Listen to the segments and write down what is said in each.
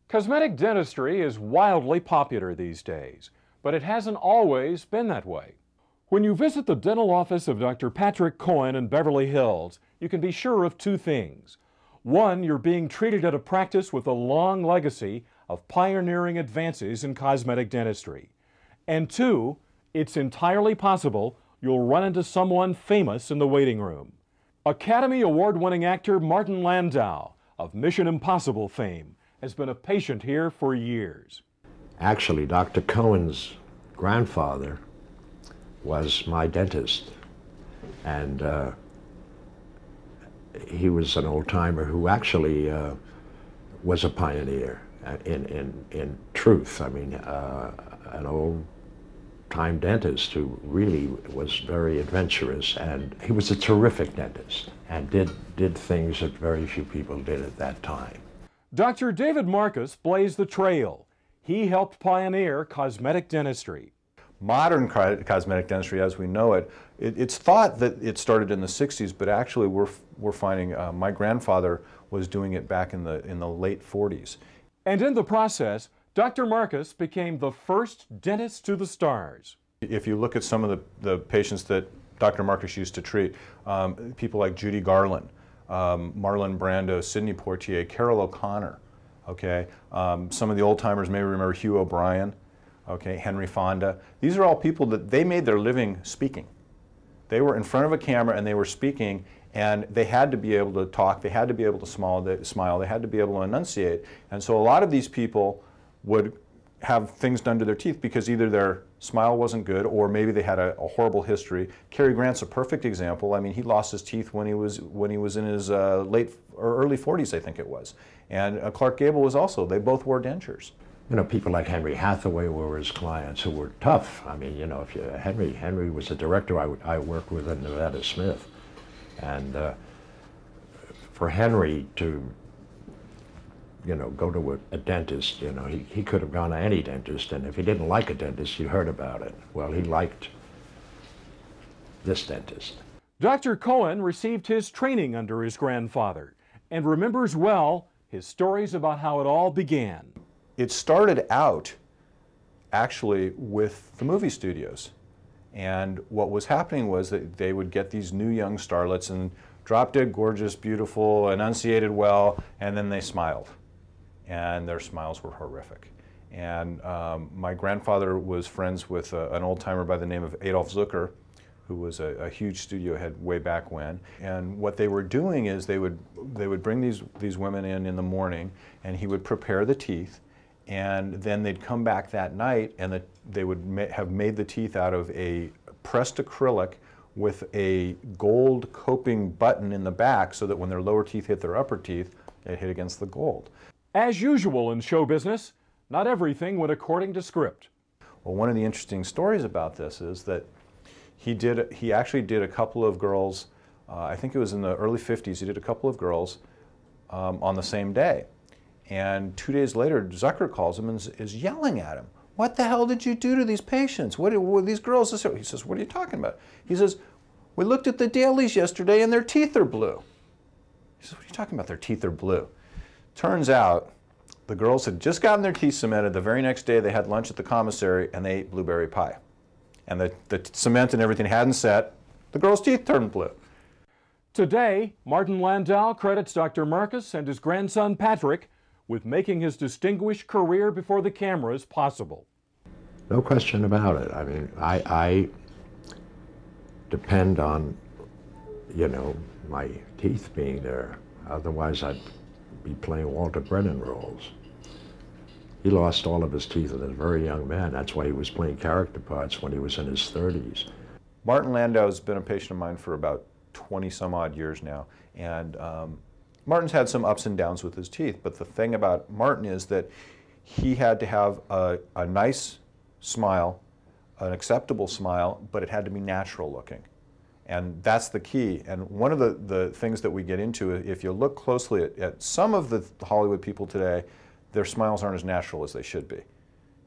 Cosmetic dentistry is wildly popular these days, but it hasn't always been that way. When you visit the dental office of Dr. Patrick Cohen in Beverly Hills, you can be sure of two things. One, you're being treated at a practice with a long legacy of pioneering advances in cosmetic dentistry. And two, it's entirely possible you'll run into someone famous in the waiting room. Academy Award-winning actor Martin Landau of Mission Impossible fame has been a patient here for years. Actually, Dr. Cohen's grandfather was my dentist, and he was an old-timer who actually was a pioneer in truth. I mean, an old-time dentist who really was very adventurous, and he was a terrific dentist and did things that very few people did at that time. Dr. David Marcus blazed the trail. He helped pioneer cosmetic dentistry. Modern cosmetic dentistry, as we know it, it's thought that it started in the 60s, but actually we're finding my grandfather was doing it back in the late 40s. And in the process, Dr. Marcus became the first dentist to the stars. If you look at some of the patients that Dr. Marcus used to treat, people like Judy Garland, Marlon Brando, Sidney Poitier, Carol O'Connor, okay? Some of the old-timers may remember Hugh O'Brien, okay, Henry Fonda. These are all people that they made their living speaking. They were in front of a camera and they were speaking, and they had to be able to talk, they had to be able to smile, they had to be able to enunciate. And so a lot of these people would have things done to their teeth because either their smile wasn't good or maybe they had a horrible history. Cary Grant's a perfect example. I mean, he lost his teeth when he was in his late or early 40s, I think it was. And Clark Gable was also, they both wore dentures. You know, people like Henry Hathaway were his clients who were tough. I mean, you know, if you, Henry was a director I worked with in Nevada Smith. And for Henry to, you know, go to a dentist, you know, he could have gone to any dentist, and if he didn't like a dentist, you heard about it. Well, he liked this dentist. Dr. Cohen received his training under his grandfather and remembers well his stories about how it all began. It started out actually with the movie studios. And what was happening was that they would get these new young starlets and drop dead gorgeous, beautiful, enunciated well, and then they smiled. And their smiles were horrific. And my grandfather was friends with an old-timer by the name of Adolf Zucker, who was a huge studio head way back when. And what they were doing is they would bring these women in the morning, and he would prepare the teeth, and then they'd come back that night, and they would have made the teeth out of a pressed acrylic with a gold coping button in the back so that when their lower teeth hit their upper teeth, it hit against the gold. As usual in show business, not everything went according to script. Well, one of the interesting stories about this is that he actually did a couple of girls, I think it was in the early 50s, he did a couple of girls on the same day. And 2 days later, Zucker calls him and is yelling at him. What the hell did you do to these patients? What were these girls? He says, what are you talking about? He says, we looked at the dailies yesterday and their teeth are blue. He says, what are you talking about? Their teeth are blue. Turns out the girls had just gotten their teeth cemented. The very next day they had lunch at the commissary and they ate blueberry pie. And the cement and everything hadn't set. The girls' teeth turned blue. Today, Martin Landau credits Dr. Marcus and his grandson Patrick with making his distinguished career before the cameras possible. No question about it. I mean, I depend on, you know, my teeth being there. Otherwise, I'd be playing Walter Brennan roles. He lost all of his teeth as a very young man. That's why he was playing character parts when he was in his 30s. Martin Landau has been a patient of mine for about 20 some odd years now. And Martin's had some ups and downs with his teeth, but the thing about Martin is that he had to have a nice smile, an acceptable smile, but it had to be natural looking. And that's the key. And one of the things that we get into, if you look closely at some of the Hollywood people today, their smiles aren't as natural as they should be.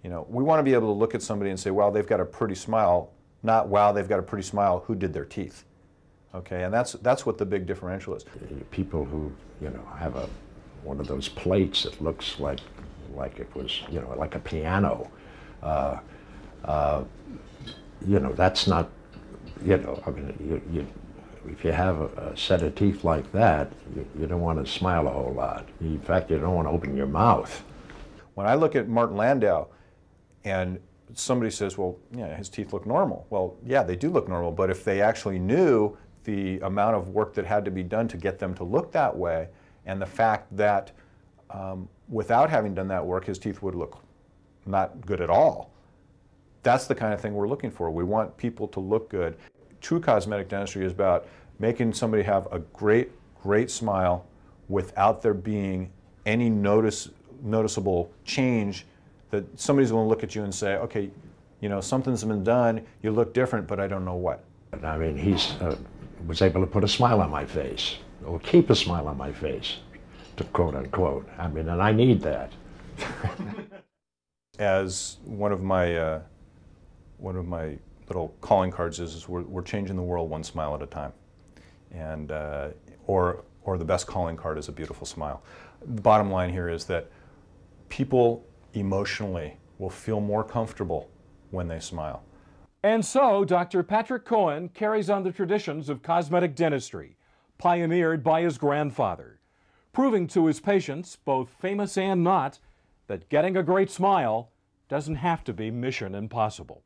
You know, we want to be able to look at somebody and say, wow, they've got a pretty smile, not wow, they've got a pretty smile, who did their teeth? Okay, and that's what the big differential is. People who, you know, have one of those plates that looks like like it was, you know, like a piano. You know, that's not, you know, I mean, if you have a set of teeth like that, you don't want to smile a whole lot. In fact, you don't want to open your mouth. When I look at Martin Landau and somebody says, well, yeah, his teeth look normal. Well, yeah, they do look normal, but if they actually knew the amount of work that had to be done to get them to look that way, and the fact that without having done that work, his teeth would look not good at all, that's the kind of thing we're looking for. We want people to look good. True cosmetic dentistry is about making somebody have a great, great smile without there being any noticeable change that somebody's going to look at you and say, okay, you know, something's been done, you look different, but I don't know what. I mean, he's was able to put a smile on my face, or keep a smile on my face, to quote unquote. I mean, and I need that. As one of my little calling cards is we're changing the world one smile at a time, and or the best calling card is a beautiful smile. The bottom line here is that people emotionally will feel more comfortable when they smile. And so Dr. Patrick Cohen carries on the traditions of cosmetic dentistry, pioneered by his grandfather, proving to his patients, both famous and not, that getting a great smile doesn't have to be mission impossible.